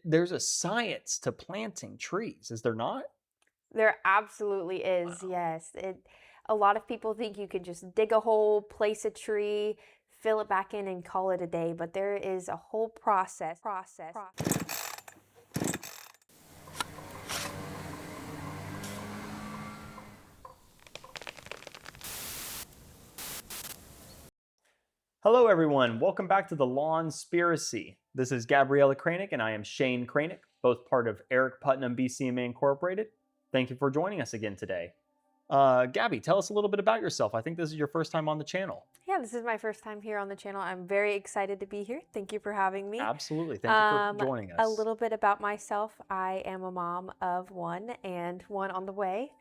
there's a science to planting trees, is there not? There absolutely is, Wow. yes. A lot of people think you can just dig a hole, place a tree, fill it back in, and call it a day, but there is a whole process. Hello, everyone. Welcome back to the Lawnspiracy. This is Gabriella Krajnik, and I am Shane Krajnik, both part of Eric Putnam BCMA Incorporated. Thank you for joining us again today. Gabby, tell us a little bit about yourself. I think this is your first time on the channel. Yeah, this is my first time here on the channel. I'm very excited to be here. Thank you for having me. Absolutely. Thank you for joining A us. little bit about myself. I am a mom of one and one on the way.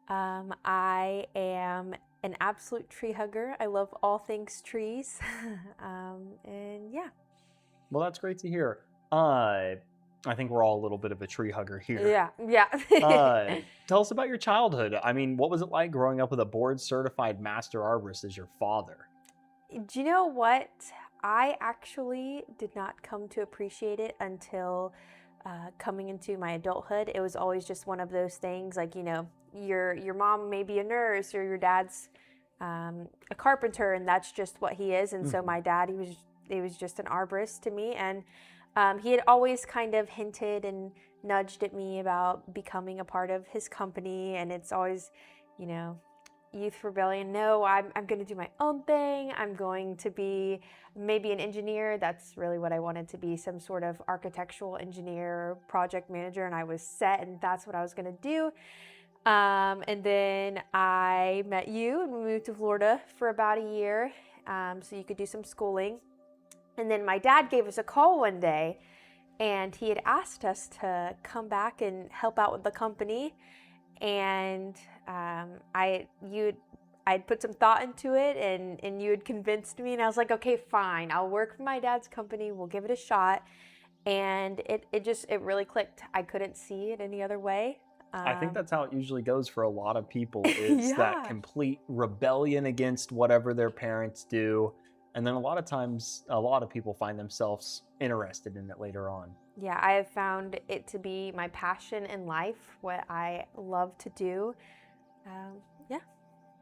I am an absolute tree hugger. I love all things trees. And yeah. Well, that's great to hear. I think we're all a little bit of a tree hugger here. Yeah. Tell us about your childhood. I mean, what was it like growing up with a board certified master arborist as your father? Do you know what? I actually did not come to appreciate it until coming into my adulthood. It was always just one of those things, like, your mom may be a nurse or your dad's a carpenter, and that's just what he is. And so my dad, he was just an arborist to me, and he had always kind of hinted and nudged at me about becoming a part of his company, and it's always, you know, youth rebellion. No, I'm going to do my own thing. I'm going to be maybe an engineer. That's really what I wanted to be, some sort of architectural engineer, project manager, and I was set, and that's what I was going to do. And then I met you, and we moved to Florida for about a year, so you could do some schooling. And then my dad gave us a call one day, and he had asked us to come back and help out with the company. And I'd put some thought into it, and you had convinced me, and I was like, okay, fine, I'll work for my dad's company. We'll give it a shot. And it really clicked. I couldn't see it any other way. I think that's how it usually goes for a lot of people is that Yeah. complete rebellion against whatever their parents do. And then a lot of times, a lot of people find themselves interested in it later on. Yeah, I have found it to be my passion in life, what I love to do. Yeah.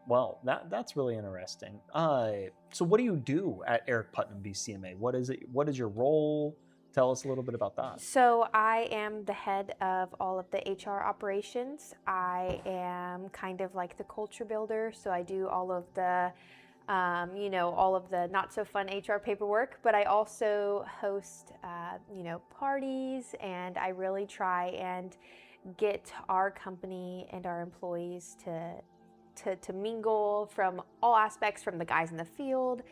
Well, that's really interesting. So what do you do at Eric Putnam BCMA? What is it? What is your role? Tell us a little bit about that. So I am the head of all of the HR operations. I am kind of like the culture builder. So I do all of the, all of the not so fun HR paperwork, but I also host, parties, and I really try and get our company and our employees to mingle from all aspects, from the guys in the field,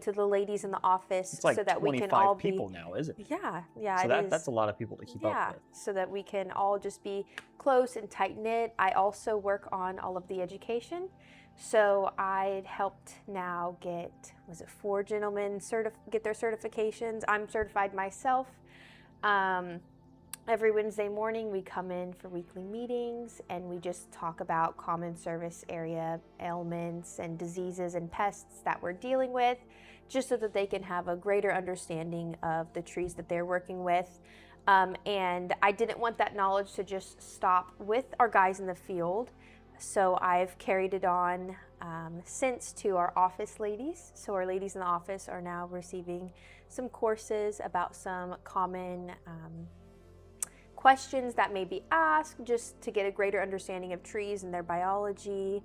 to the ladies in the office, It's like so that we can all 25 be. people now, isn't it? Yeah, So it that's is. a lot of people to keep up Yeah, with. so that we can all just be close and tight knit. I also work on all of the education. So I helped now get, was it 4 gentlemen get their certifications? I'm certified myself. Every Wednesday morning, we come in for weekly meetings, and we just talk about common service area ailments and diseases and pests that we're dealing with, just so that they can have a greater understanding of the trees that they're working with. And I didn't want that knowledge to just stop with our guys in the field, so I've carried it on since to our office ladies. So our ladies in the office are now receiving some courses about some common questions that may be asked, just to get a greater understanding of trees and their biology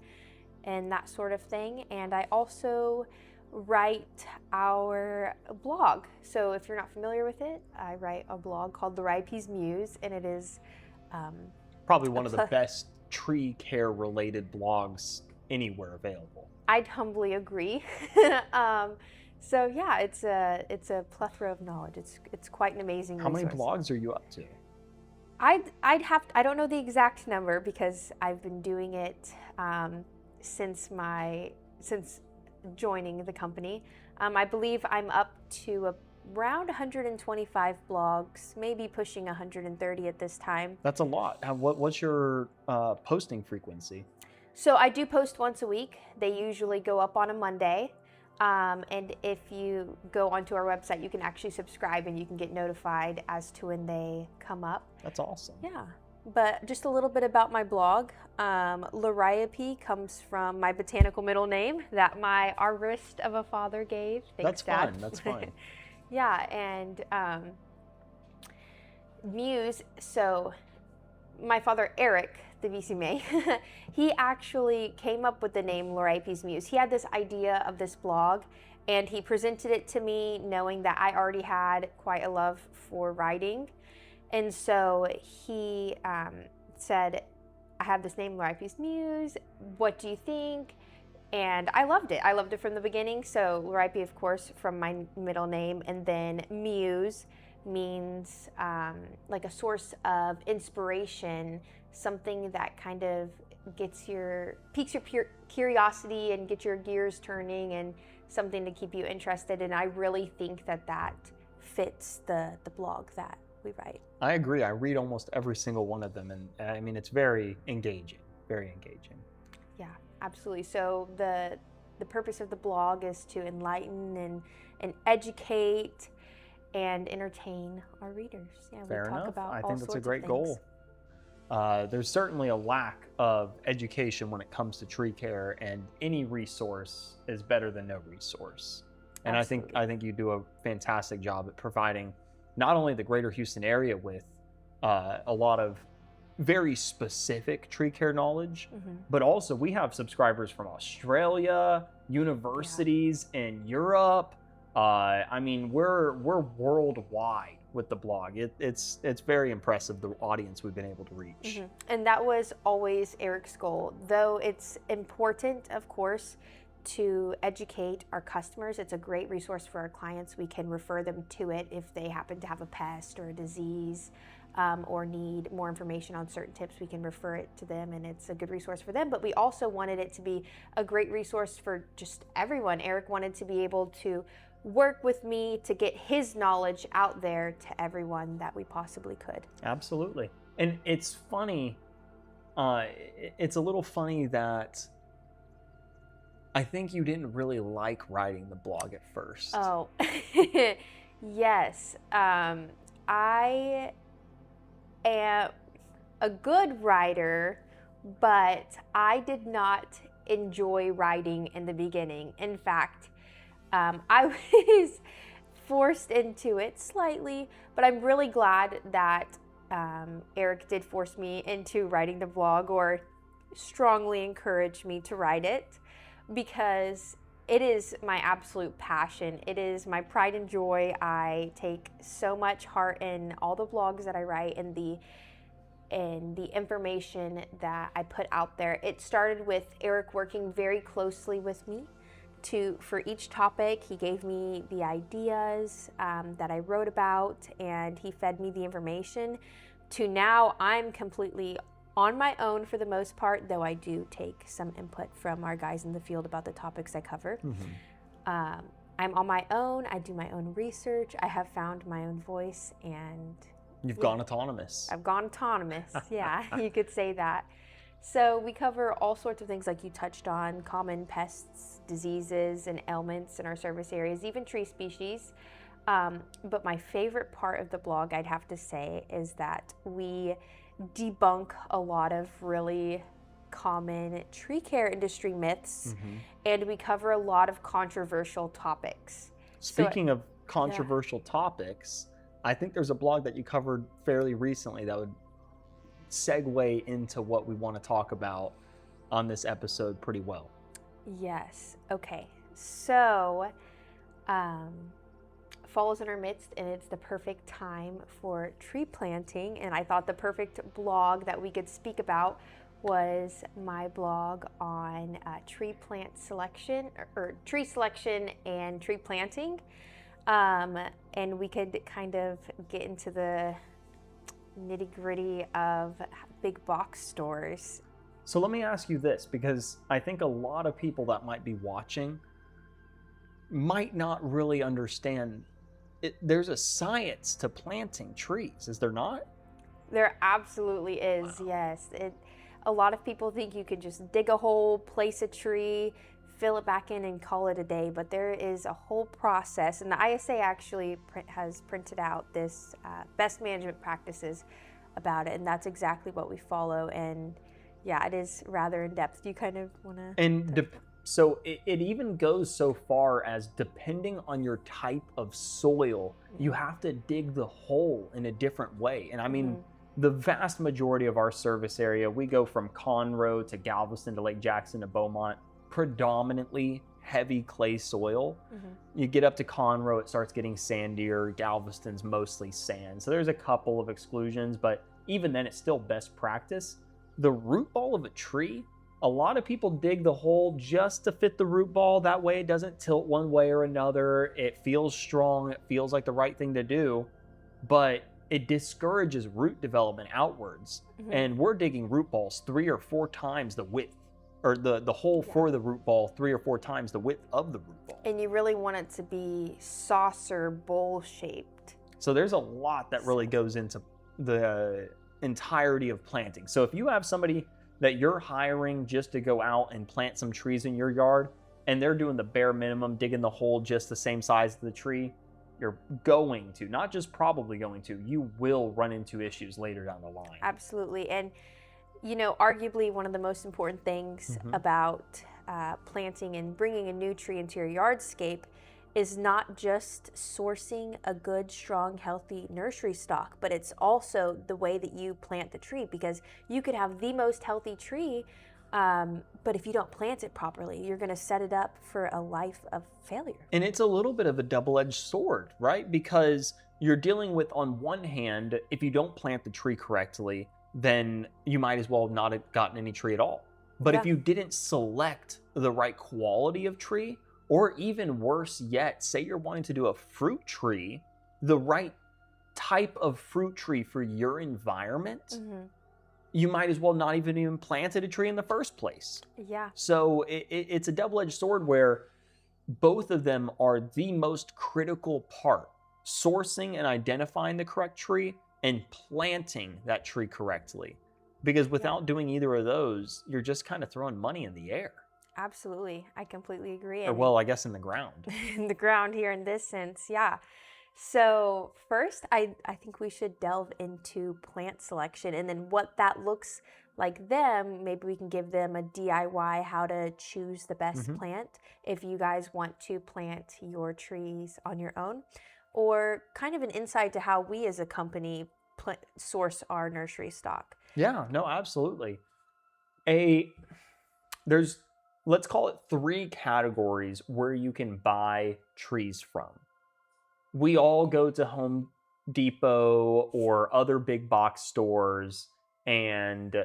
and that sort of thing. And I also write our blog. So if you're not familiar with it, I write a blog called Liriope's Muse, and it is Probably one of the best tree care related blogs anywhere available. I'd humbly agree. So yeah, it's a plethora of knowledge. It's quite an amazing How many resource. blogs are you up to? I don't know the exact number, because I've been doing it since joining the company. I believe I'm up to around 125 blogs, maybe pushing 130 at this time. That's a lot. What's your posting frequency? So I do post once a week. They usually go up on a Monday. And if you go onto our website, you can actually subscribe and you can get notified as to when they come up. That's awesome. Yeah. But just a little bit about my blog. Liriope comes from my botanical middle name that my arborist of a father gave. Thanks, That's Dad. fun. That's fun. Yeah, and Muse, so my father, Eric, the BCMA, he actually came up with the name Liriope's Muse. He had this idea of this blog, and he presented it to me knowing that I already had quite a love for writing. And so he said, I have this name, Liriope's Muse. What do you think? And I loved it. I loved it from the beginning. So Liriope, of course, from my middle name. And then Muse means like a source of inspiration, something that kind of piques your curiosity and gets your gears turning, and something to keep you interested. And I really think that fits the blog that we write. I agree. I read almost every single one of them, and I mean, it's very engaging, very engaging. Yeah, absolutely. So the purpose of the blog is to enlighten and educate and entertain our readers. Yeah, Fair we talk enough. about I all think that's a sorts of great things. goal. There's certainly a lack of education when it comes to tree care, and any resource is better than no resource. And Absolutely. I think you do a fantastic job at providing not only the greater Houston area with a lot of very specific tree care knowledge, but also we have subscribers from Australia, universities in Europe. I mean, we're worldwide with the blog. It's very impressive, the audience we've been able to reach. And that was always Eric's goal. Though it's important, of course, to educate our customers. It's a great resource for our clients. We can refer them to it if they happen to have a pest or a disease, or need more information on certain tips. We can refer it to them, and it's a good resource for them. But we also wanted it to be a great resource for just everyone. Eric wanted to be able to work with me to get his knowledge out there to everyone that we possibly could. Absolutely. And it's funny, it's a little funny that I think you didn't really like writing the blog at first. Oh, yes. I am a good writer, but I did not enjoy writing in the beginning. In fact, I was forced into it slightly, but I'm really glad that Eric did force me into writing the blog, or strongly encouraged me to write it, because it is my absolute passion. It is my pride and joy. I take so much heart in all the blogs that I write and the information that I put out there. It started with Eric working very closely with me for each topic. He gave me the ideas that I wrote about, and he fed me the information, to now I'm completely on my own for the most part, though I do take some input from our guys in the field about the topics I cover. I'm on my own. I do my own research. I have found my own voice, and You've gone autonomous. I've gone autonomous. Yeah, you could say that. So we cover all sorts of things, like you touched on, common pests, diseases, and ailments in our service areas, even tree species. But my favorite part of the blog, I'd have to say, is that we debunk a lot of really common tree care industry myths, and we cover a lot of controversial topics. Speaking of controversial topics, I think there's a blog that you covered fairly recently that would segue into what we want to talk about on this episode pretty well. Yes. Okay. So, fall is in our midst, and it's the perfect time for tree planting. And I thought the perfect blog that we could speak about was my blog on tree plant selection, or tree selection and tree planting. And we could kind of get into the nitty-gritty of big box stores. So let me ask you this, because I think a lot of people that might be watching might not really understand it. There's a science to planting trees, is there not? There absolutely is. Wow. Yes. A lot of people think you can just dig a hole, place a tree, fill it back in and call it a day, but there is a whole process, and the ISA actually has printed out this best management practices about it, and that's exactly what we follow. And yeah, it is rather in depth. Do you kind of want to? And so it even goes so far as, depending on your type of soil, you have to dig the hole in a different way. And I mean, the vast majority of our service area, we go from Conroe to Galveston to Lake Jackson to Beaumont, predominantly heavy clay soil. You get up to Conroe, it starts getting sandier. Galveston's mostly sand. So there's a couple of exclusions, but even then it's still best practice. The root ball of a tree, a lot of people dig the hole just to fit the root ball. That way it doesn't tilt one way or another. It feels strong. It feels like the right thing to do, but it discourages root development outwards. And we're digging root balls 3 or 4 times the width, or the hole for the root ball 3 or 4 times the width of the root ball. And you really want it to be saucer bowl shaped. So there's a lot that really goes into the entirety of planting. So if you have somebody that you're hiring just to go out and plant some trees in your yard, and they're doing the bare minimum, digging the hole just the same size as the tree, you're going to, not just probably going to, you will run into issues later down the line. Absolutely. And you know, arguably one of the most important things about planting and bringing a new tree into your yardscape is not just sourcing a good, strong, healthy nursery stock, but it's also the way that you plant the tree, because you could have the most healthy tree, but if you don't plant it properly, you're going to set it up for a life of failure. And it's a little bit of a double-edged sword, right? Because you're dealing with, on one hand, if you don't plant the tree correctly, then you might as well not have gotten any tree at all. But if you didn't select the right quality of tree, or even worse yet, say you're wanting to do a fruit tree, the right type of fruit tree for your environment, you might as well not even planted a tree in the first place. Yeah. So it's a double-edged sword where both of them are the most critical part: sourcing and identifying the correct tree and planting that tree correctly. Because without doing either of those, you're just kind of throwing money in the air. Absolutely. I completely agree. Or, well, I guess in the ground. In the ground here in this sense, yeah. So first, I think we should delve into plant selection, and then what that looks like them. Maybe we can give them a DIY how to choose the best plant if you guys want to plant your trees on your own, or kind of an insight to how we as a company source our nursery stock. Yeah, no, absolutely. There's, let's call it 3 categories where you can buy trees from. We all go to Home Depot or other big box stores, and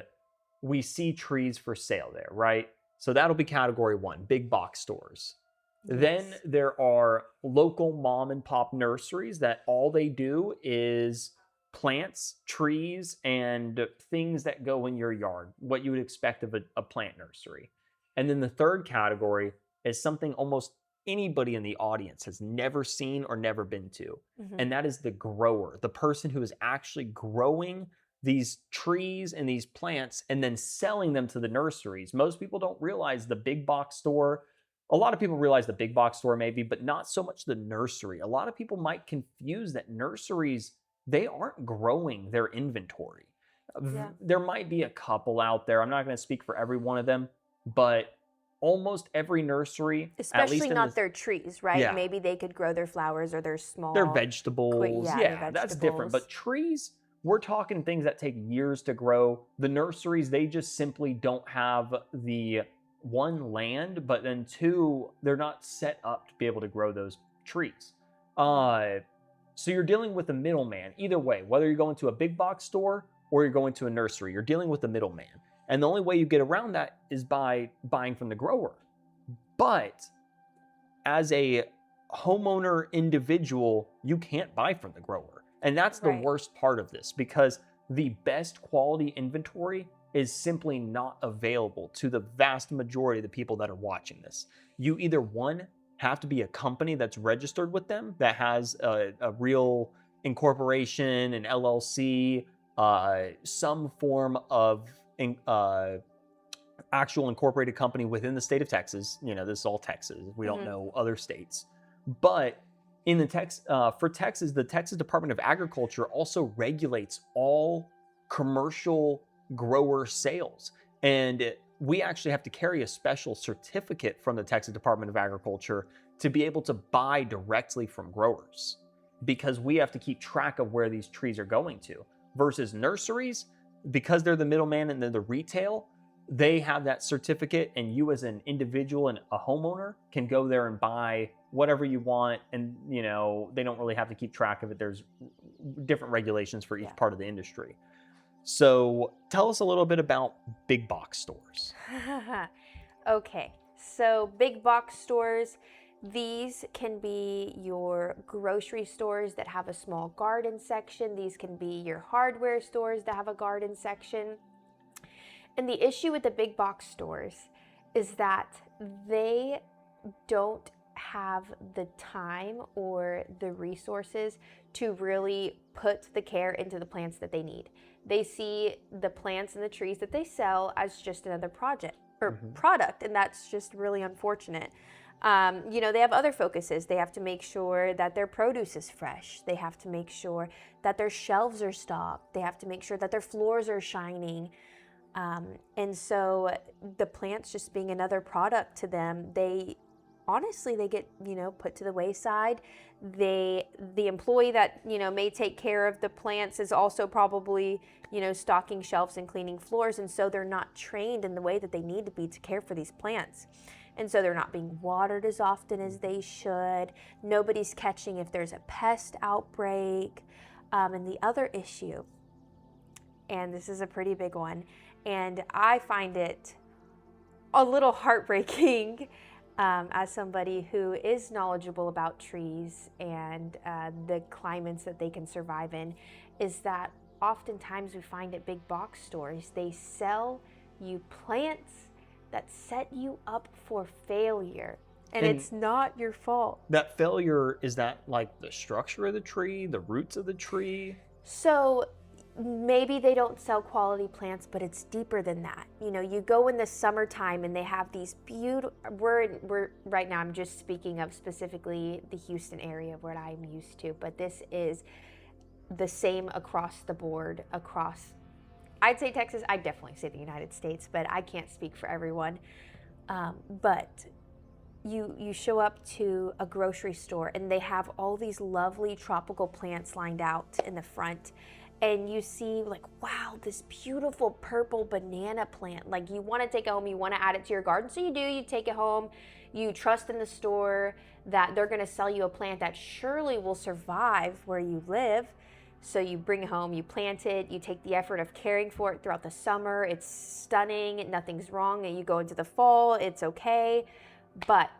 we see trees for sale there, right? So that'll be category 1, big box stores. Yes. Then there are local mom and pop nurseries that all they do is plants, trees, and things that go in your yard, what you would expect of a plant nursery. And then the third category is something almost anybody in the audience has never seen or never been to. And that is the grower, the person who is actually growing these trees and these plants and then selling them to the nurseries. Most people don't realize the big box store. A lot of people realize the big box store maybe, but not so much the nursery. A lot of people might confuse that nurseries, they aren't growing their inventory. Yeah. There might be a couple out there. I'm not going to speak for every one of them, but almost every nursery, especially at least not their trees, right? Yeah. Maybe they could grow their flowers or their vegetables. their vegetables. That's different. But trees, we're talking things that take years to grow. The nurseries, they just simply don't have the 1, land, but then 2, they're not set up to be able to grow those trees. So you're dealing with a middleman. Either way, whether you're going to a big box store or you're going to a nursery, you're dealing with a middleman. And the only way you get around that is by buying from the grower. But as a homeowner individual, you can't buy from the grower. And that's the worst part of this, because the best quality inventory is simply not available to the vast majority of the people that are watching this. You either, 1, have to be a company that's registered with them, that has a real incorporation, an LLC, some form of actual incorporated company within the state of Texas. This is all Texas. We don't Mhm. know other states. But in the for Texas, the Texas Department of Agriculture also regulates all commercial grower sales. And we actually have to carry a special certificate from the Texas Department of Agriculture to be able to buy directly from growers, because we have to keep track of where these trees are going to. Versus nurseries, because they're the middleman and they're the retail, they have that certificate, and you as an individual and a homeowner can go there and buy whatever you want, and they don't really have to keep track of it. There's different regulations for each Yeah. part of the industry. So tell us a little bit about big box stores. Okay, so big box stores, these can be your grocery stores that have a small garden section. These can be your hardware stores that have a garden section. And the issue with the big box stores is that they don't have the time or the resources to really put the care into the plants that they need. They see the plants and the trees that they sell as just another project or product, and that's just really unfortunate. They have other focuses. They have to make sure that their produce is fresh. They have to make sure that their shelves are stocked. They have to make sure that their floors are shining. And so the plants just being another product to them, they get, put to the wayside. The employee that, may take care of the plants is also probably, stocking shelves and cleaning floors. And so they're not trained in the way that they need to be to care for these plants. And so they're not being watered as often as they should. Nobody's catching if there's a pest outbreak. And the other issue, and this is a pretty big one, and I find it a little heartbreaking as somebody who is knowledgeable about trees and the climates that they can survive in, is that oftentimes we find at big box stores, they sell you plants that set you up for failure. And it's not your fault. That failure, is that like the structure of the tree, the roots of the tree? So maybe they don't sell quality plants, but it's deeper than that. You go in the summertime and they have these beautiful, we're right now, I'm just speaking of specifically the Houston area where I'm used to, but this is the same across the board, I'd say Texas, I'd definitely say the United States, but I can't speak for everyone. But you show up to a grocery store and they have all these lovely tropical plants lined out in the front. And you see like, wow, this beautiful purple banana plant. Like you want to take it home, you want to add it to your garden. So you take it home, you trust in the store that they're going to sell you a plant that surely will survive where you live. So you bring it home, you plant it, you take the effort of caring for it throughout the summer. It's stunning, nothing's wrong. And you go into the fall, it's okay. But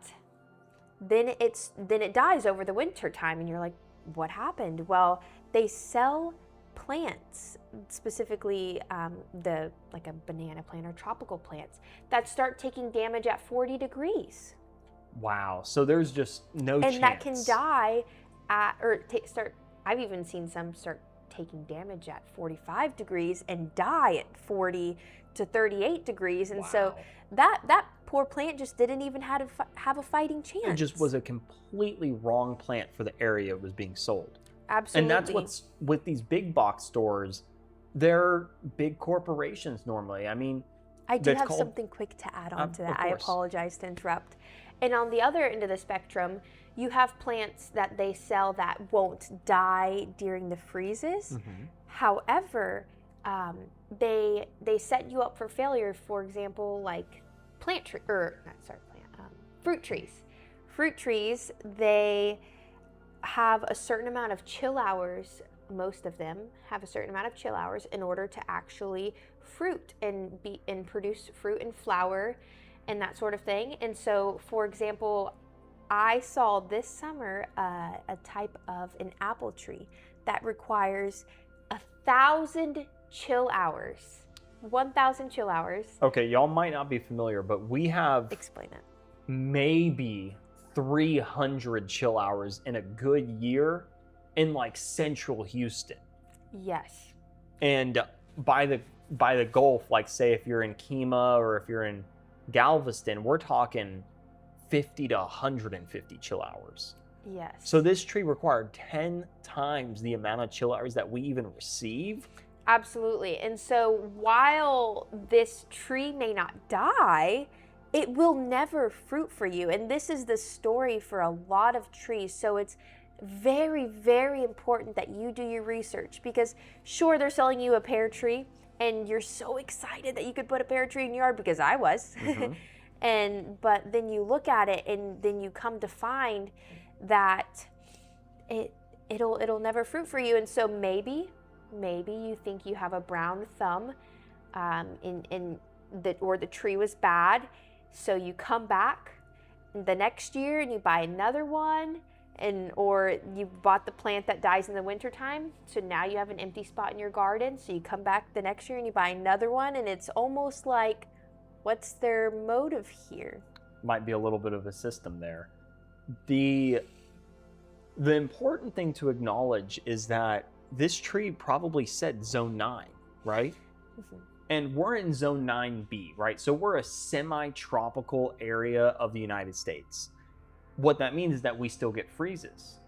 then it dies over the winter time and you're like, what happened? Well, they sell plants, specifically like a banana plant or tropical plants, that start taking damage at 40 degrees. Wow. So there's just no chance. And that can die I've even seen some start taking damage at 45 degrees and die at 40 to 38 degrees. And so that poor plant just didn't even have a fighting chance. It just was a completely wrong plant for the area it was being sold. Absolutely. And that's what's with these big box stores. They're big corporations normally. I mean, I do have something quick to add on to that. I apologize to interrupt. And on the other end of the spectrum, you have plants that they sell that won't die during the freezes. However, they set you up for failure. For example, like fruit trees. Fruit trees, they have a certain amount of chill hours. Most of them have a certain amount of chill hours in order to actually fruit and produce fruit and flower and that sort of thing. And so, for example, I saw this summer a type of an apple tree that requires 1,000 chill hours. 1,000 chill hours. Okay, y'all might not be familiar, but we have Explain it. maybe 300 chill hours in a good year in like central Houston. Yes. And by the Gulf, like say if you're in Kemah or if you're in Galveston, we're talking 50 to 150 chill hours. Yes. So this tree required 10 times the amount of chill hours that we even receive. Absolutely. And so while this tree may not die, it will never fruit for you. And this is the story for a lot of trees. So it's very, very important that you do your research, because sure, they're selling you a pear tree and you're so excited that you could put a pear tree in your yard, because I was. But then you look at it and then you come to find that it'll never fruit for you. And so maybe you think you have a brown thumb, or the tree was bad, so you come back the next year and you buy another one, or you bought the plant that dies in the wintertime, so now you have an empty spot in your garden, so you come back the next year and you buy another one, and it's almost like, what's their motive here? Might be a little bit of a system there. The important thing to acknowledge is that this tree probably said zone 9, right? And we're in zone 9B, right? So we're a semi-tropical area of the United States. What that means is that we still get freezes.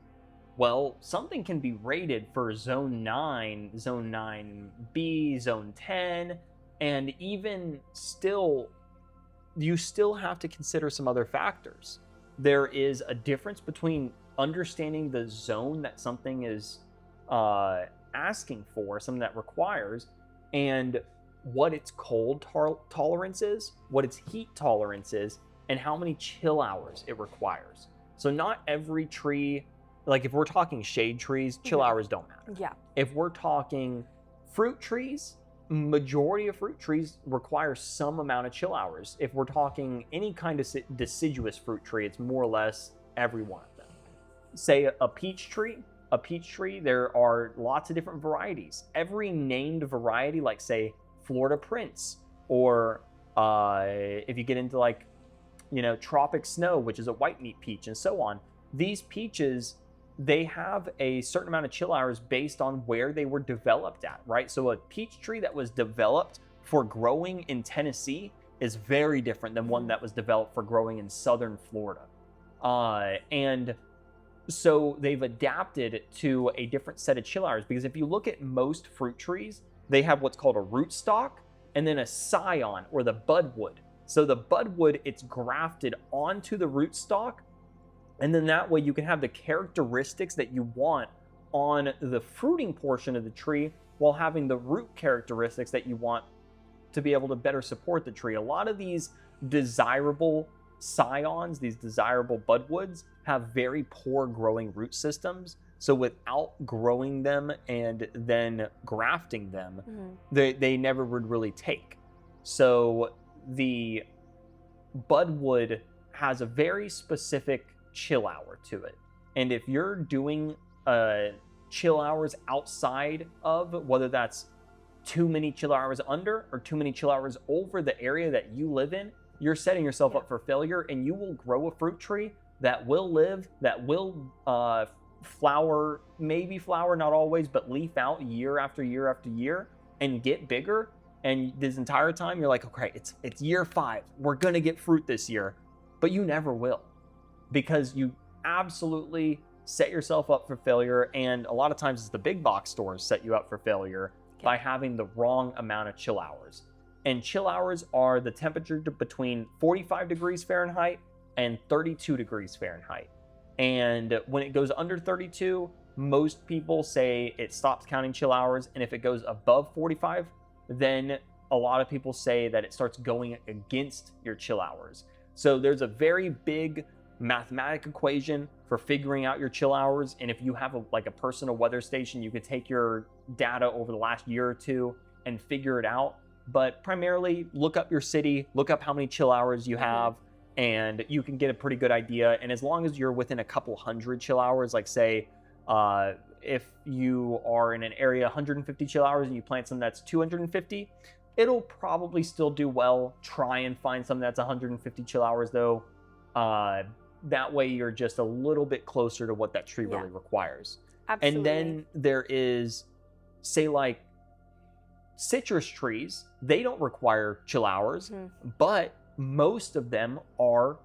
Well, something can be rated for zone 9, zone 9B, zone 10, and even still, you still have to consider some other factors. There is a difference between understanding the zone that something is asking for, something that requires, and what its cold tolerance is, what its heat tolerance is, and how many chill hours it requires. So not every tree, like if we're talking shade trees, chill hours don't matter. Yeah. If we're talking fruit trees, majority of fruit trees require some amount of chill hours. If we're talking any kind of deciduous fruit tree, it's more or less every one of them. Say a peach tree, there are lots of different varieties. Every named variety, like say Florida Prince, or if you get into like, Tropic Snow, which is a white meat peach, and so on, these peaches, they have a certain amount of chill hours based on where they were developed at, right? So a peach tree that was developed for growing in Tennessee is very different than one that was developed for growing in southern Florida. And so they've adapted to a different set of chill hours, because if you look at most fruit trees, they have what's called a rootstock and then a scion, or the budwood. So the budwood, it's grafted onto the rootstock, and then that way you can have the characteristics that you want on the fruiting portion of the tree while having the root characteristics that you want to be able to better support the tree. A lot of these desirable scions, these desirable budwoods, have very poor growing root systems. So without growing them and then grafting them, they never would really take. So the budwood has a very specific chill hour to it. And if you're doing chill hours outside of, whether that's too many chill hours under or too many chill hours over the area that you live in, you're setting yourself up for failure, and you will grow a fruit tree that will live, that will flower, maybe flower, not always, but leaf out year after year after year and get bigger. And this entire time you're like, okay, it's year 5. We're gonna get fruit this year, but you never will, because you absolutely set yourself up for failure. And a lot of times it's the big box stores set you up for failure by having the wrong amount of chill hours. And chill hours are the temperature between 45 degrees Fahrenheit and 32 degrees Fahrenheit. And when it goes under 32, most people say it stops counting chill hours. And if it goes above 45, then a lot of people say that it starts going against your chill hours. So there's a very big mathematical equation for figuring out your chill hours. And if you have a personal weather station, you could take your data over the last year or two and figure it out. But primarily, look up your city, look up how many chill hours you have, and you can get a pretty good idea. And as long as you're within a couple hundred chill hours, like say, if you are in an area 150 chill hours and you plant something that's 250, it'll probably still do well. Try and find something that's 150 chill hours though. That way you're just a little bit closer to what that tree really requires. Absolutely. And then there is, say like citrus trees, they don't require chill hours, but most of them are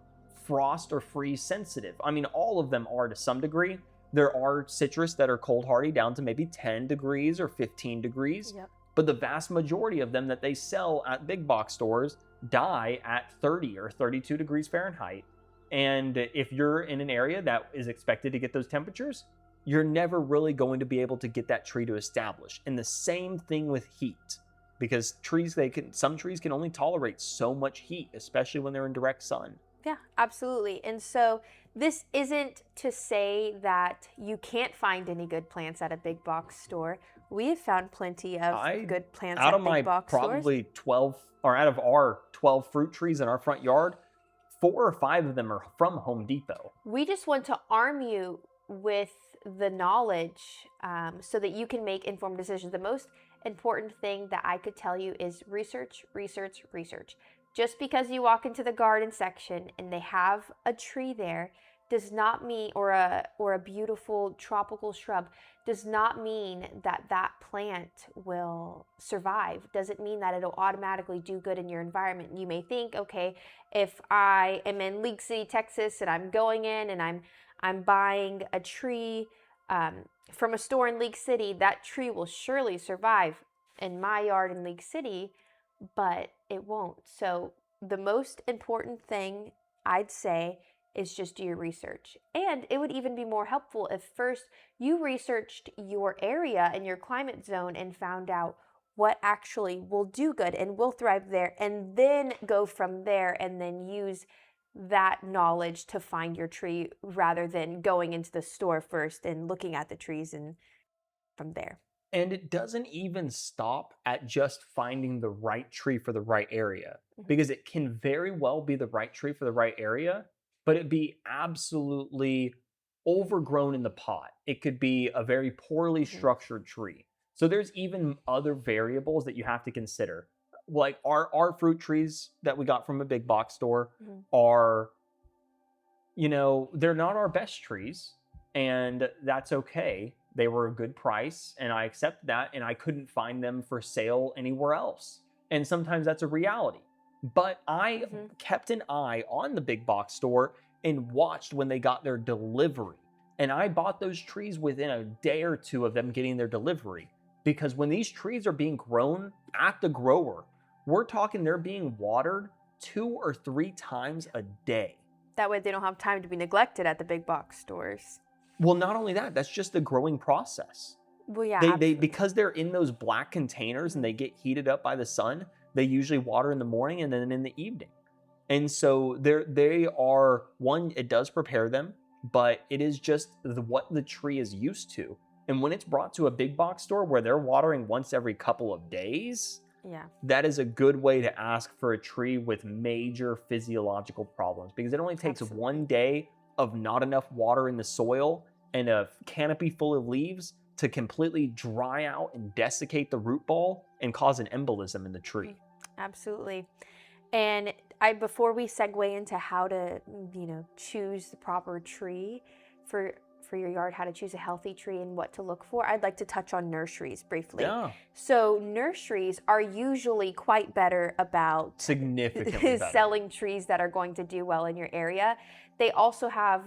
frost or freeze sensitive. I mean, all of them are to some degree. There are citrus that are cold hardy down to maybe 10 degrees or 15 degrees. Yep. But the vast majority of them that they sell at big box stores die at 30 or 32 degrees Fahrenheit. And if you're in an area that is expected to get those temperatures, you're never really going to be able to get that tree to establish. And the same thing with heat, because some trees can only tolerate so much heat, especially when they're in direct sun. Yeah, absolutely. And so this isn't to say that you can't find any good plants at a big box store. We have found plenty of good plants at big box stores. Probably 12, or out of our 12 fruit trees in our front yard, 4 or 5 of them are from Home Depot. We just want to arm you with the knowledge so that you can make informed decisions. The most important thing that I could tell you is research, research, research. Just because you walk into the garden section and they have a tree there does not mean, or a beautiful tropical shrub, does not mean that that plant will survive. Doesn't mean that it'll automatically do good in your environment. You may think, okay, if I am in League City, Texas, and I'm going in and I'm buying a tree from a store in League City, that tree will surely survive in my yard in League City, but it won't. So the most important thing I'd say is just do your research. And it would even be more helpful if first you researched your area and your climate zone and found out what actually will do good and will thrive there, and then go from there and then use that knowledge to find your tree rather than going into the store first and looking at the trees and from there. And it doesn't even stop at just finding the right tree for the right area, because it can very well be the right tree for the right area, but it be absolutely overgrown in the pot. It could be a very poorly structured tree. So there's even other variables that you have to consider. Like our fruit trees that we got from a big box store are, they're not our best trees, and that's okay. They were a good price, and I accept that, and I couldn't find them for sale anywhere else. And sometimes that's a reality. But I kept an eye on the big box store and watched when they got their delivery. And I bought those trees within a day or two of them getting their delivery. Because when these trees are being grown at the grower, we're talking they're being watered 2 or 3 times a day. That way they don't have time to be neglected at the big box stores. Well, not only that, that's just the growing process. Well, yeah, they because they're in those black containers and they get heated up by the sun, they usually water in the morning and then in the evening. And so they are, one, it does prepare them, but it is just what the tree is used to. And when it's brought to a big box store where they're watering once every couple of days, that is a good way to ask for a tree with major physiological problems, because it only takes one day of not enough water in the soil and a canopy full of leaves to completely dry out and desiccate the root ball and cause an embolism in the tree. Absolutely. And before we segue into how to, choose the proper tree for your yard, how to choose a healthy tree and what to look for, I'd like to touch on nurseries briefly. Yeah. So nurseries are usually quite better about significantly better. Selling trees that are going to do well in your area. They also have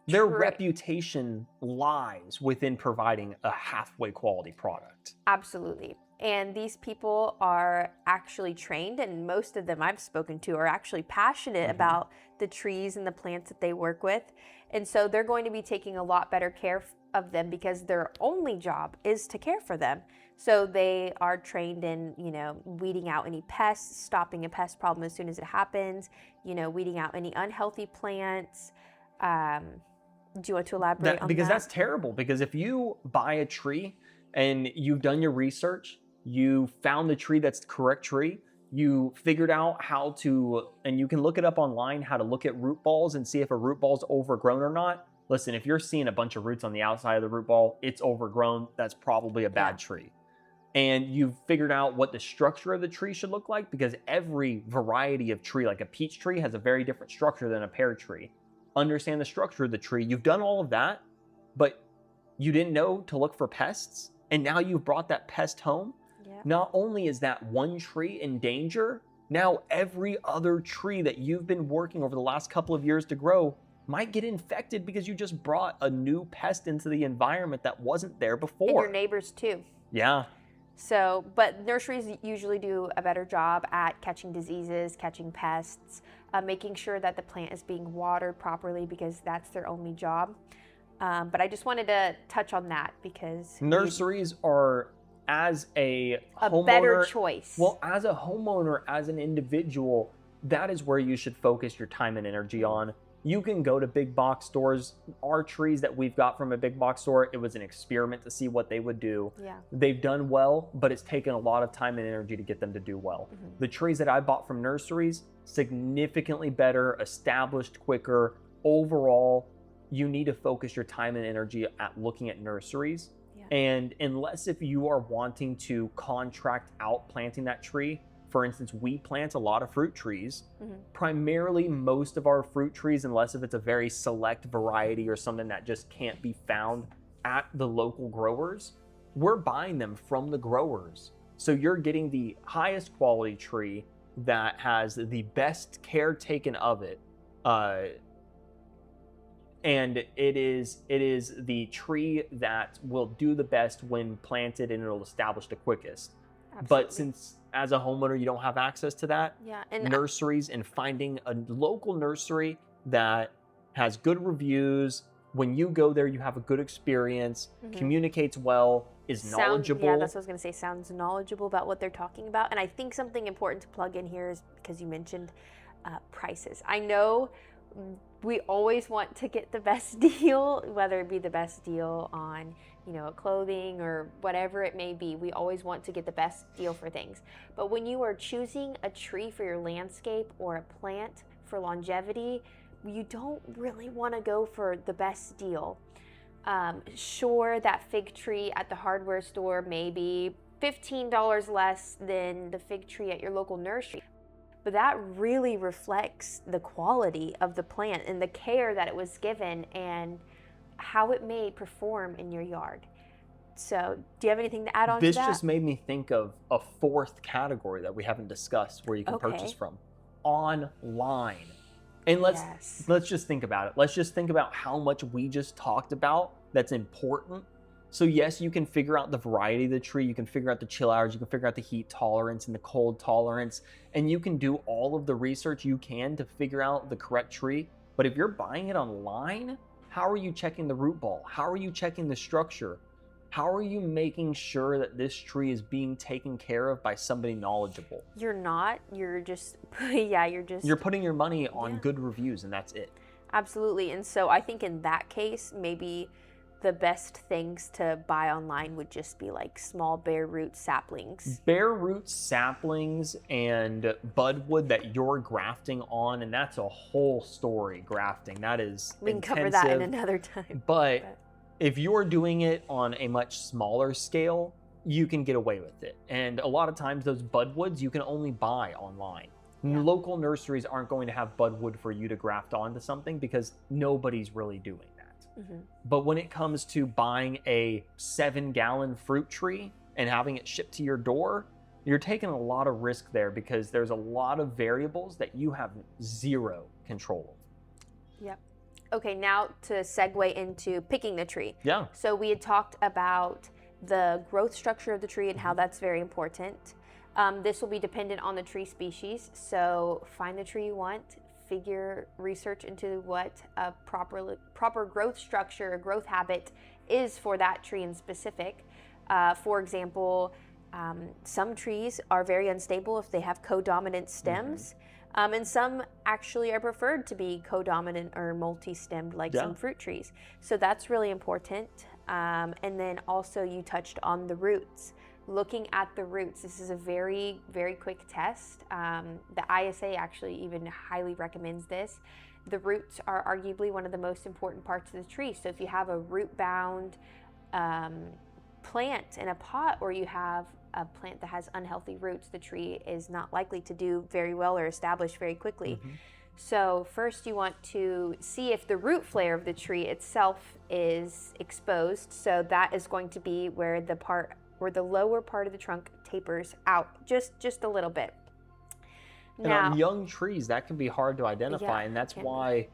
their reputation lies within providing a halfway quality product. Absolutely. And these people are actually trained, and most of them I've spoken to are actually passionate about the trees and the plants that they work with. And so they're going to be taking a lot better care of them because their only job is to care for them. So they are trained in, weeding out any pests, stopping a pest problem as soon as it happens, weeding out any unhealthy plants. Do you want to elaborate on that? Because that's terrible. Because if you buy a tree and you've done your research, you found the tree that's the correct tree, you figured out how to, and you can look it up online, how to look at root balls and see if a root ball's overgrown or not. Listen, if you're seeing a bunch of roots on the outside of the root ball, it's overgrown. That's probably a bad tree. And you've figured out what the structure of the tree should look like, because every variety of tree, like a peach tree, has a very different structure than a pear tree. Understand the structure of the tree. You've done all of that, but you didn't know to look for pests, and now you've brought that pest home. Not only is that one tree in danger, now every other tree that you've been working over the last couple of years to grow might get infected because you just brought a new pest into the environment that wasn't there before. And your neighbors too. Yeah. So, but nurseries usually do a better job at catching diseases, catching pests, making sure that the plant is being watered properly because that's their only job. But I just wanted to touch on that because nurseries are, as a homeowner, better choice. Well, as a homeowner, as an individual, that is where you should focus your time and energy on. You can go to big box stores. Our trees that we've got from a big box store, it was an experiment to see what they would do. Yeah. They've done well, but it's taken a lot of time and energy to get them to do well. The trees that I bought from nurseries, significantly better, established quicker. Overall, you need to focus your time and energy at looking at nurseries. And unless if you are wanting to contract out planting that tree, for instance, we plant a lot of fruit trees. Primarily, most of our fruit trees, unless if it's a very select variety or something that just can't be found at the local growers, we're buying them from the growers. So you're getting the highest quality tree that has the best care taken of it. And it is the tree that will do the best when planted and it'll establish the quickest. Absolutely. But since as a homeowner you don't have access to that, and nurseries and finding a local nursery that has good reviews, when you go there you have a good experience, communicates well, is knowledgeable. Yeah, that's what I was going to say. Sounds knowledgeable about what they're talking about. And I think something important to plug in here is because you mentioned prices. I know we always want to get the best deal, whether it be the best deal on, clothing or whatever it may be. We always want to get the best deal for things. But when you are choosing a tree for your landscape or a plant for longevity, you don't really want to go for the best deal. Sure, that fig tree at the hardware store may be $15 less than the fig tree at your local nursery. But that really reflects the quality of the plant and the care that it was given and how it may perform in your yard. So, do you have anything to add on to that? This just made me think of a fourth category that we haven't discussed where you can purchase from. Online. And let's just think about it. Let's just think about how much we just talked about that's important. So yes, you can figure out the variety of the tree, you can figure out the chill hours, you can figure out the heat tolerance and the cold tolerance, and you can do all of the research you can to figure out the correct tree. But if you're buying it online, how are you checking the root ball? How are you checking the structure? How are you making sure that this tree is being taken care of by somebody knowledgeable? You're not, you're just, you're putting your money on good reviews and that's it. Absolutely. And so I think in that case, maybe the best things to buy online would just be like small bare root saplings. Bare root saplings and budwood that you're grafting on, and that's a whole story, grafting. That is we can intensive, cover that in another time. But if you're doing it on a much smaller scale, you can get away with it. And a lot of times those budwoods you can only buy online. Local nurseries aren't going to have budwood for you to graft onto something because nobody's really doing that. But when it comes to buying a 7-gallon fruit tree and having it shipped to your door, you're taking a lot of risk there because there's a lot of variables that you have zero control of. Yep. Okay, now to segue into picking the tree. Yeah. So we had talked about the growth structure of the tree and how that's very important. This will be dependent on the tree species. So find the tree you want, research into what a proper growth structure, growth habit is for that tree in specific. For example, some trees are very unstable if they have codominant stems, and some actually are preferred to be codominant or multi-stemmed like some fruit trees. So that's really important. And then also you touched on the roots. Looking at the roots, this is a very, very quick test. The ISA actually even highly recommends this. The roots are arguably one of the most important parts of the tree. So if you have a root-bound plant in a pot, or you have a plant that has unhealthy roots, the tree is not likely to do very well or establish very quickly. So first you want to see if the root flare of the tree itself is exposed. So that is going to be where the part where the lower part of the trunk tapers out just a little bit. And on young trees, that can be hard to identify, Yeah, and that's why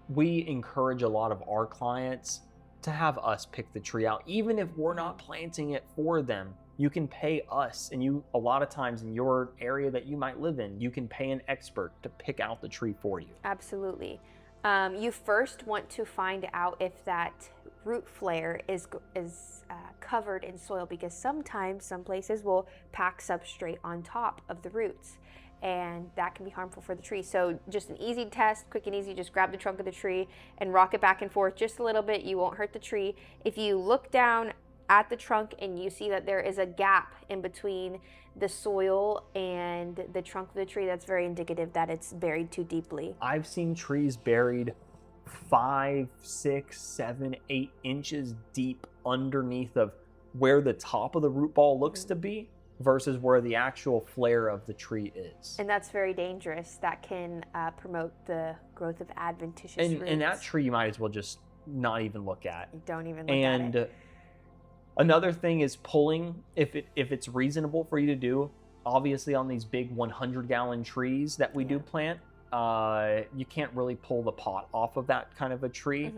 we encourage a lot of our clients to have us pick the tree out. Even if we're not planting it for them, you can pay us, and a lot of times in your area that you might live in, you can pay an expert to pick out the tree for you. Absolutely. You first want to find out if that root flare is covered in soil, because sometimes some places will pack substrate on top of the roots, and that can be harmful for the tree. So just an easy test, quick and easy, just grab the trunk of the tree and rock it back and forth just a little bit. You won't hurt the tree. If you look down at the trunk and you see that there is a gap in between the soil and the trunk of the tree, that's very indicative that it's buried too deeply. I've seen trees buried 5, 6, 7, 8 inches deep underneath of where the top of the root ball looks to be versus where the actual flare of the tree is. And that's very dangerous. That can promote the growth of adventitious roots. And that tree you might as well just not even look at. Don't even look at it. Another thing is pulling, if it's reasonable for you to do, obviously on these big 100-gallon trees that we do plant, you can't really pull the pot off of that kind of a tree.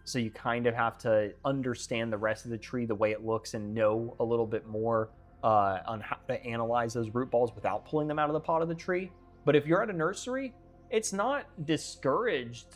So you kind of have to understand the rest of the tree, the way it looks, and know a little bit more on how to analyze those root balls without pulling them out of the pot of the tree. But if you're at a nursery, it's not discouraged,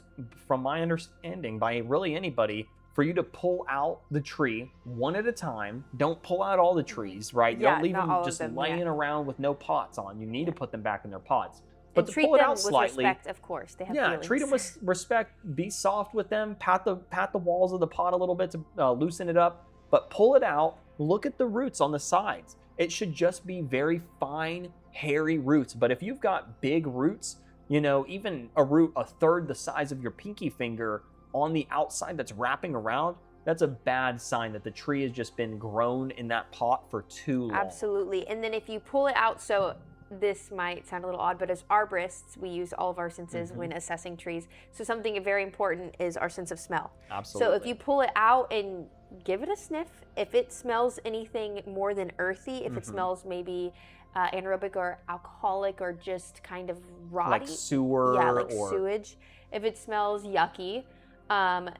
from my understanding, by really anybody, for you to pull out the tree one at a time. Don't pull out all the trees, right? Yeah, don't leave not them all of just them, laying around with no pots on. You need to put them back in their pots. But And to treat pull it them out with slightly, respect, of course. They have feelings. treat them with respect. Be soft with them. Pat the walls of the pot a little bit to loosen it up. But pull it out. Look at the roots on the sides. It should just be very fine, hairy roots. But if you've got big roots, even a root a third the size of your pinky finger on the outside that's wrapping around, that's a bad sign that the tree has just been grown in that pot for too long. Absolutely. And then if you pull it out, so this might sound a little odd, but as arborists, we use all of our senses when assessing trees. So something very important is our sense of smell. Absolutely. So if you pull it out and give it a sniff, if it smells anything more than earthy, if it smells maybe anaerobic or alcoholic or just kind of rotty. Like sewer. Yeah, like or sewage. If it smells yucky,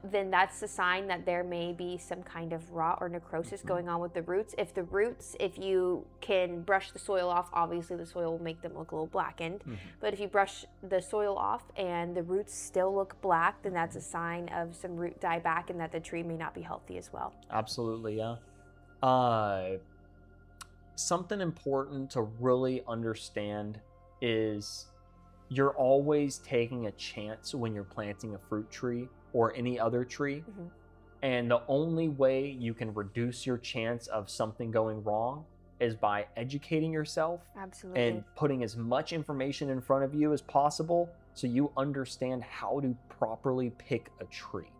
then that's a sign that there may be some kind of rot or necrosis going on with the roots. If you can brush the soil off, obviously the soil will make them look a little blackened. But if you brush the soil off and the roots still look black, then that's a sign of some root dieback and that the tree may not be healthy as well. Absolutely, yeah. Something important to really understand is you're always taking a chance when you're planting a fruit tree or any other tree. And the only way you can reduce your chance of something going wrong is by educating yourself. Absolutely. And putting as much information in front of you as possible so you understand how to properly pick a tree,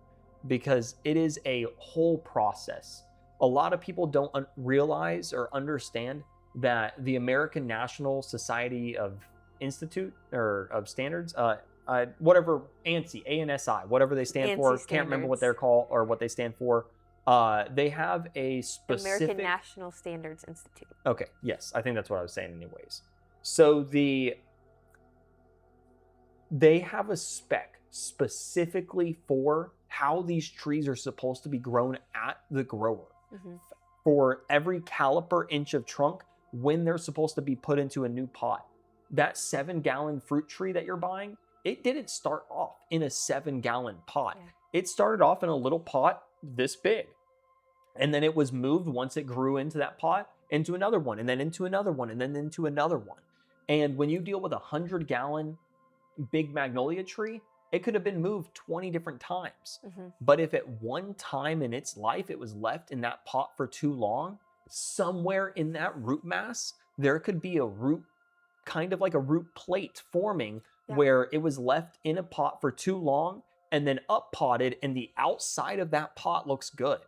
because it is a whole process. A lot of people don't realize or understand that the American National Society of Institute or of Standards, whatever, ANSI, ANSI, whatever they stand for, can't remember what they're called or what they stand for. They have a specific... American National Standards Institute. Okay, yes, I think that's what I was saying anyways. So they have a spec specifically for how these trees are supposed to be grown at the grower. For every caliper inch of trunk when they're supposed to be put into a new pot. That 7-gallon fruit tree that you're buying, it didn't start off in a 7-gallon pot. It started off in a little pot this big. And then it was moved, once it grew into that pot, into another one, and then into another one, and then into another one. And when you deal with a 100-gallon big magnolia tree, it could have been moved 20 different times. But if at one time in its life it was left in that pot for too long, somewhere in that root mass, there could be a root, kind of like a root plate forming where it was left in a pot for too long and then up potted, and the outside of that pot looks good.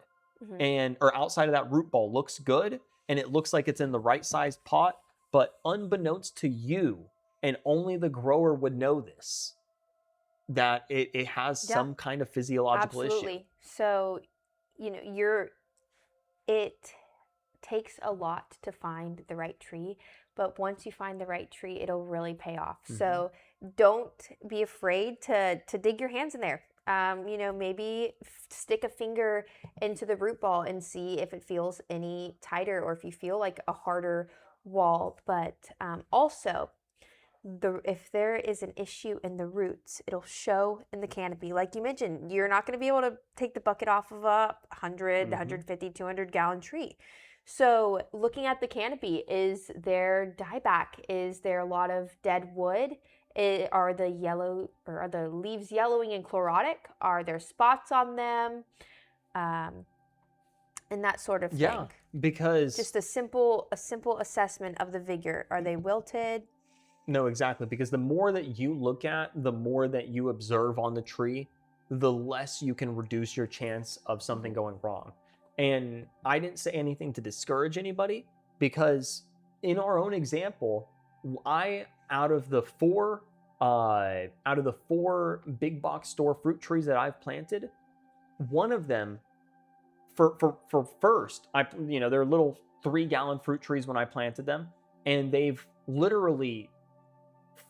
Or outside of that root ball looks good, and it looks like it's in the right sized pot, but unbeknownst to you, and only the grower would know this, that it has some kind of physiological issue. So, takes a lot to find the right tree, but once you find the right tree, it'll really pay off. So don't be afraid to dig your hands in there. Maybe stick a finger into the root ball and see if it feels any tighter or if you feel like a harder wall. But also, if there is an issue in the roots, it'll show in the canopy. Like you mentioned, you're not going to be able to take the bucket off of a 100, 150, 200 gallon tree. So looking at the canopy, is there dieback? Is there a lot of dead wood? Are the leaves yellowing and chlorotic? Are there spots on them? And that sort of thing. Yeah, because just a simple assessment of the vigor. Are they wilted? No, exactly. Because the more that you look at, the more that you observe on the tree, the less you can reduce your chance of something going wrong. And I didn't say anything to discourage anybody, because in our own example, out of the four big box store fruit trees that I've planted, one of them, for first, they're little 3-gallon fruit trees when I planted them, and they've literally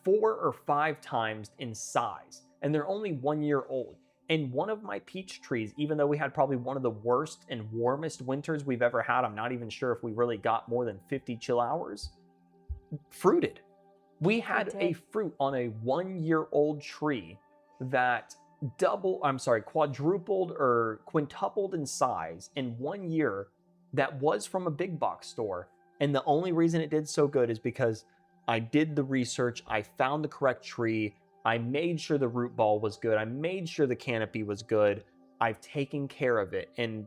4 or 5 times in size, and they're only 1 year old. And one of my peach trees, even though we had probably one of the worst and warmest winters we've ever had, I'm not even sure if we really got more than 50 chill hours, fruited. We had a fruit on a 1-year-old tree that quadrupled or quintupled in size in 1 year, that was from a big box store. And the only reason it did so good is because I did the research, I found the correct tree, I made sure the root ball was good, I made sure the canopy was good, I've taken care of it. And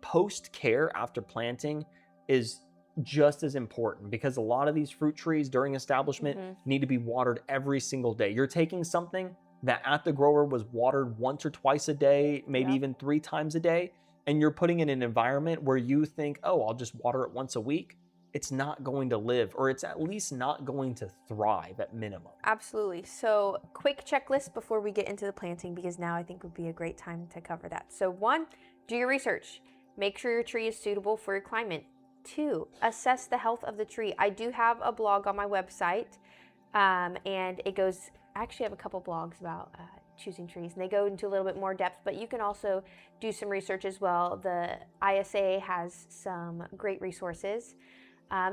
post care after planting is just as important, because a lot of these fruit trees during establishment need to be watered every single day. You're taking something that at the grower was watered once or twice a day, maybe even 3 times a day, and you're putting it in an environment where you think, oh, I'll just water it once a week. It's not going to live, or it's at least not going to thrive at minimum. Absolutely. So quick checklist before we get into the planting, because now I think would be a great time to cover that. So 1, do your research. Make sure your tree is suitable for your climate. 2, assess the health of the tree. I do have a blog on my website, and it goes, I actually have a couple blogs about choosing trees, and they go into a little bit more depth, but you can also do some research as well. The ISA has some great resources.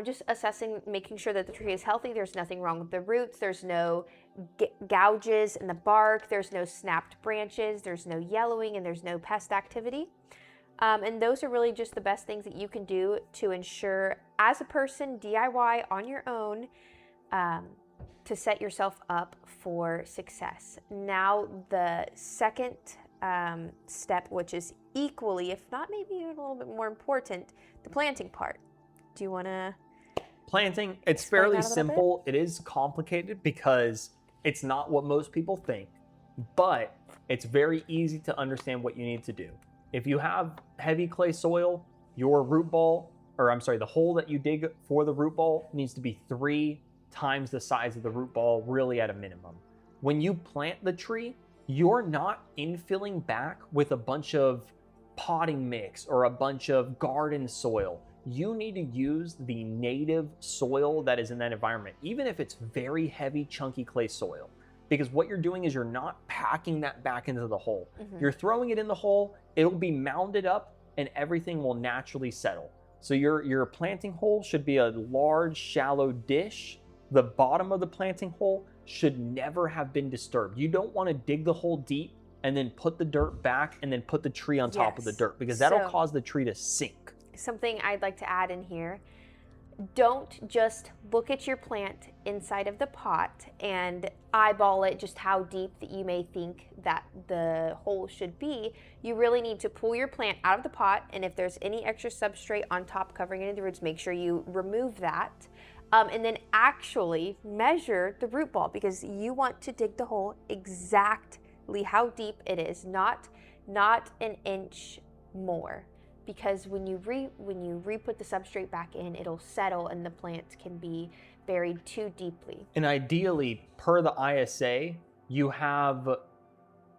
Just assessing, making sure that the tree is healthy. There's nothing wrong with the roots. There's no gouges in the bark. There's no snapped branches. There's no yellowing, and there's no pest activity. And those are really just the best things that you can do to ensure, as a person, DIY on your own, to set yourself up for success. Now, the second step, which is equally, if not maybe even a little bit more important, the planting part. Do you want to? Planting, it's fairly simple. It is complicated because it's not what most people think, but it's very easy to understand what you need to do. If you have heavy clay soil, your root ball, the hole that you dig for the root ball needs to be 3 times the size of the root ball, really at a minimum. When you plant the tree, you're not infilling back with a bunch of potting mix or a bunch of garden soil. You need to use the native soil that is in that environment, even if it's very heavy, chunky clay soil. Because what you're doing is you're not packing that back into the hole. You're throwing it in the hole, it'll be mounded up, and everything will naturally settle. So your planting hole should be a large, shallow dish. The bottom of the planting hole should never have been disturbed. You don't want to dig the hole deep and then put the dirt back and then put the tree on top of the dirt, because that'll cause the tree to sink. Something I'd like to add in here, don't just look at your plant inside of the pot and eyeball it just how deep that you may think that the hole should be. You really need to pull your plant out of the pot, and if there's any extra substrate on top covering any of the roots, make sure you remove that. And then actually measure the root ball, because you want to dig the hole exactly how deep it is, not an inch more. Because when you re-put the substrate back in, it'll settle and the plant can be buried too deeply. And ideally, per the ISA, you have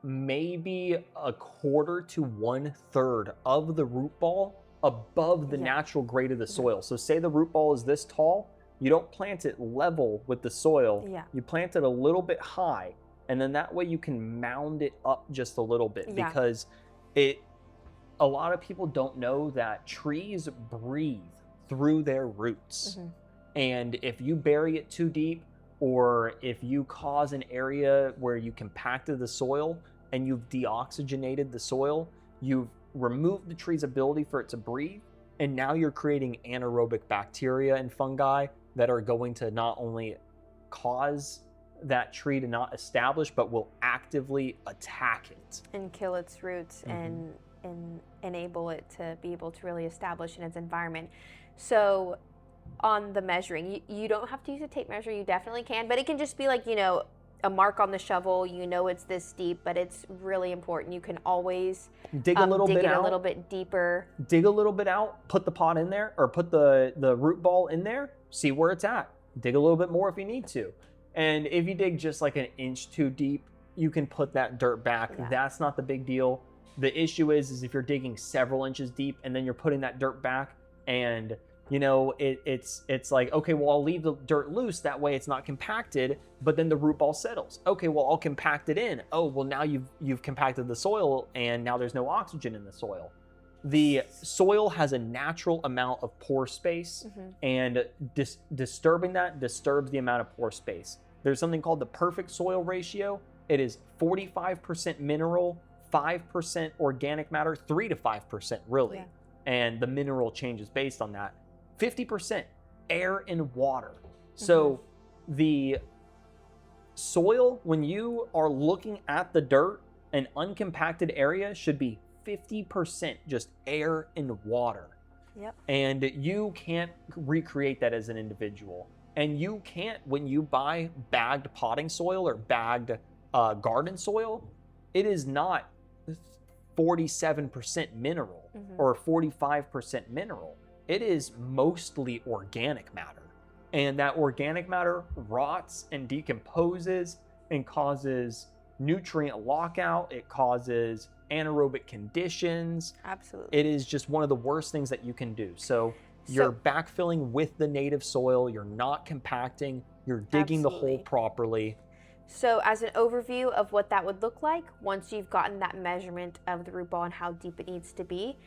maybe 1/4 to 1/3 of the root ball above the natural grade of the soil. So say the root ball is this tall, you don't plant it level with the soil. You plant it a little bit high, and then that way you can mound it up just a little bit, because a lot of people don't know that trees breathe through their roots. And if you bury it too deep, or if you cause an area where you compacted the soil and you've deoxygenated the soil, you've removed the tree's ability for it to breathe, and now you're creating anaerobic bacteria and fungi that are going to not only cause that tree to not establish, but will actively attack it and kill its roots and enable it to be able to really establish in its environment. So on the measuring, you don't have to use a tape measure, you definitely can, but it can just be like, you know, a mark on the shovel, you know it's this deep, but it's really important. You can always dig a little bit out, a little bit deeper. Dig a little bit out, put the pot in there, or put the root ball in there, see where it's at. Dig a little bit more if you need to. And if you dig just like an inch too deep, you can put that dirt back. That's not the big deal. The issue is if you're digging several inches deep and then you're putting that dirt back, and you know, it's like, okay, well, I'll leave the dirt loose, that way it's not compacted, but then the root ball settles. Okay, well, I'll compact it in. Oh, well, now you've compacted the soil, and now there's no oxygen in the soil. The soil has a natural amount of pore space, and disturbing that disturbs the amount of pore space. There's something called the perfect soil ratio. It is 45% mineral, 5% organic matter, 3 to 5% really. And the mineral changes based on that. 50% air and water. So the soil, when you are looking at the dirt, an uncompacted area should be 50% just air and water. And you can't recreate that as an individual. And you can't, when you buy bagged potting soil or bagged garden soil, it is not 47% mineral or 45% mineral. It is mostly organic matter. And that organic matter rots and decomposes and causes nutrient lockout. It causes anaerobic conditions. Absolutely. It is just one of the worst things that you can do. So you're backfilling with the native soil. You're not compacting. You're digging the hole properly. So as an overview of what that would look like, once you've gotten that measurement of the root ball and how deep it needs to be,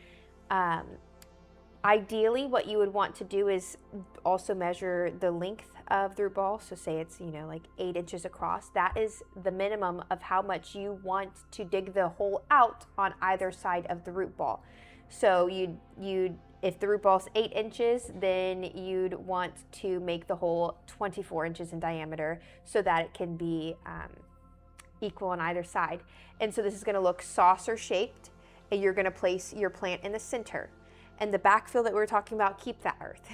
ideally what you would want to do is also measure the length of the root ball. So say it's, you know, like 8 inches across. That is the minimum of how much you want to dig the hole out on either side of the root ball. So if the root ball's 8 inches, then you'd want to make the hole 24 inches in diameter so that it can be equal on either side. And so this is going to look saucer shaped, and you're going to place your plant in the center. And the backfill that we were talking about, keep that earth.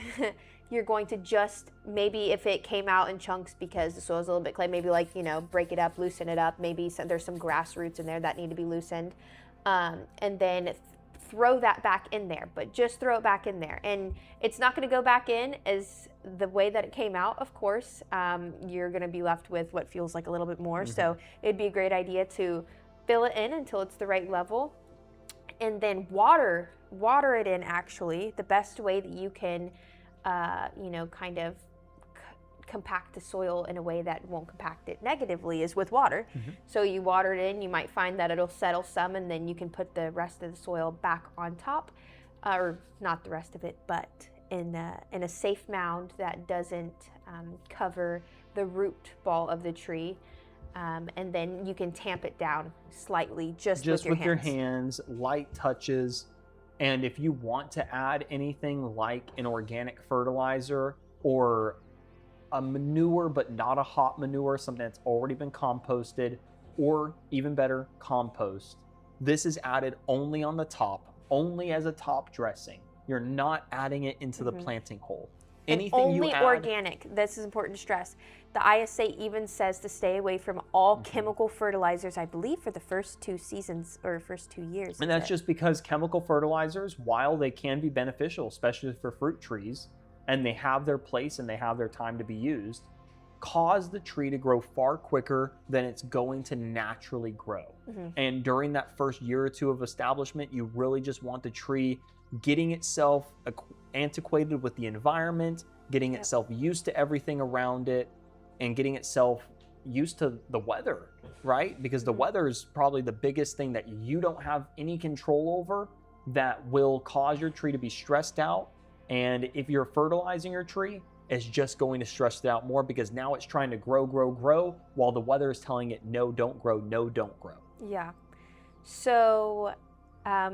You're going to just, maybe if it came out in chunks because the soil's a little bit clay, maybe like, you know, break it up, loosen it up. Maybe there's some grass roots in there that need to be loosened. And then throw that back in there, but just throw it back in there. And it's not going to go back in as the way that it came out, of course. You're going to be left with what feels like a little bit more. So it'd be a great idea to fill it in until it's the right level, and then water it in. Actually, the best way that you can, you know, kind of compact the soil in a way that won't compact it negatively is with water. So you water it in, you might find that it'll settle some, and then you can put the rest of the soil back on top, or not the rest of it, but in a safe mound that doesn't cover the root ball of the tree. And then you can tamp it down slightly just with your hands, light touches. And if you want to add anything like an organic fertilizer or a manure, but not a hot manure, something that's already been composted, or even better, compost, this is added only on the top, only as a top dressing. You're not adding it into the planting hole. Anything only you add, organic. This is important to stress. The ISA even says to stay away from all chemical fertilizers, I believe, for the first 2 seasons or first 2 years. And that's just because chemical fertilizers, while they can be beneficial, especially for fruit trees, and they have their place and they have their time to be used, cause the tree to grow far quicker than it's going to naturally grow. And during that first year or two of establishment, you really just want the tree getting itself antiquated with the environment, getting Yep. itself used to everything around it, and getting itself used to the weather, right? Because the Mhm. weather is probably the biggest thing that you don't have any control over that will cause your tree to be stressed out. And if you're fertilizing your tree, it's just going to stress it out more because now it's trying to grow, while the weather is telling it, no, don't grow, no, don't grow. Yeah. So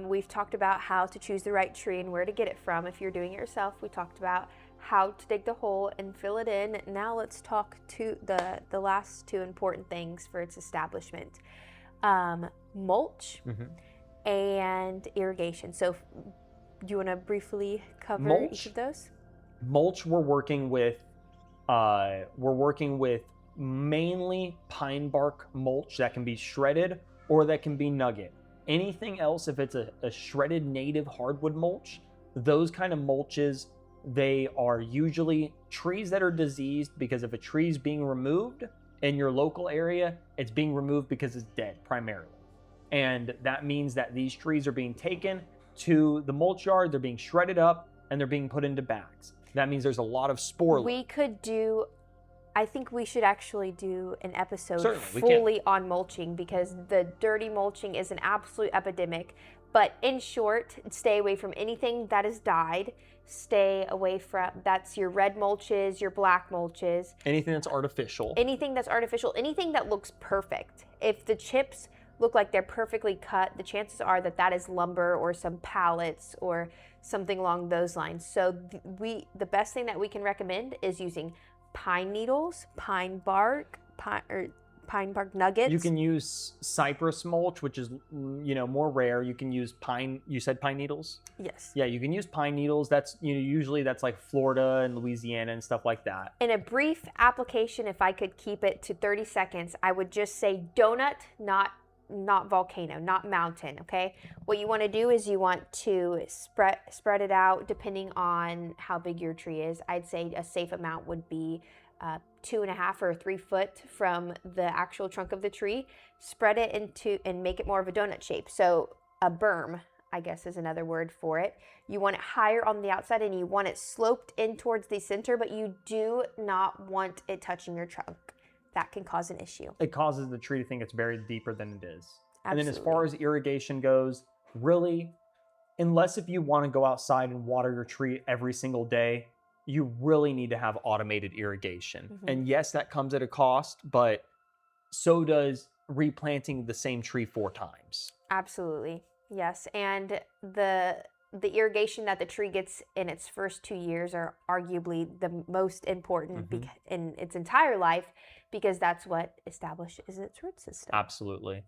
we've talked about how to choose the right tree and where to get it from if you're doing it yourself. We talked about how to dig the hole and fill it in. Now let's talk to the last two important things for its establishment. Mulch and irrigation. So do you want to briefly cover each of those? Mulch, we're working with mainly pine bark mulch that can be shredded or that can be nugget. Anything else, if it's a shredded native hardwood mulch, those kind of mulches, they are usually trees that are diseased, because if a tree is being removed in your local area, it's being removed because it's dead primarily. And that means that these trees are being taken to the mulch yard, they're being shredded up, and they're being put into bags. That means there's a lot of spore. I think we should actually do an episode Certainly, fully on mulching, because the dirty mulching is an absolute epidemic. But in short, stay away from anything that is dyed. Stay away from, that's your red mulches, your black mulches. Anything that's artificial. Anything that's artificial, anything that looks perfect. If the chips look like they're perfectly cut, the chances are that that is lumber or some pallets or something along those lines. So the best thing that we can recommend is using pine needles, pine bark nuggets. You can use cypress mulch, which is more rare. You can use pine. You said pine needles? Yes. Yeah, you can use pine needles. That's usually that's like Florida and Louisiana and stuff like that. In a brief application, if I could keep it to 30 seconds, I would just say donut, not volcano, not mountain, okay? What you want to do is you want to spread it out depending on how big your tree is. I'd say a safe amount would be 2.5 or 3 foot from the actual trunk of the tree. Spread it into and make it more of a donut shape. So a berm, I guess, is another word for it. You want it higher on the outside and you want it sloped in towards the center, but you do not want it touching your trunk. That can cause an issue. It causes the tree to think it's buried deeper than it is. Absolutely. And then as far as irrigation goes, really, unless if you want to go outside and water your tree every single day, you really need to have automated irrigation. And yes, that comes at a cost, but so does replanting the same tree 4 times. Absolutely. Yes. And the irrigation that the tree gets in its first 2 years are arguably the most important in its entire life, because that's what establishes its root system. Absolutely.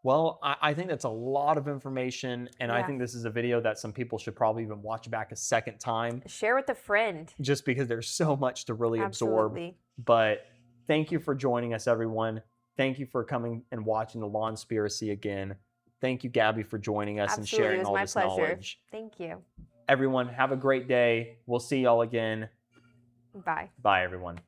Well, I think that's a lot of information, and I Yeah. think this is a video that some people should probably even watch back a second time, Share with a friend. just because there's so much to really Absolutely. absorb. But thank you for joining us, everyone. Thank you for coming and watching the Lawnspiracy again. Thank you, Gabby, for joining us Absolutely. and sharing It was all my this pleasure. knowledge. Thank you. Everyone, have a great day. We'll see y'all again. Bye. Bye, everyone.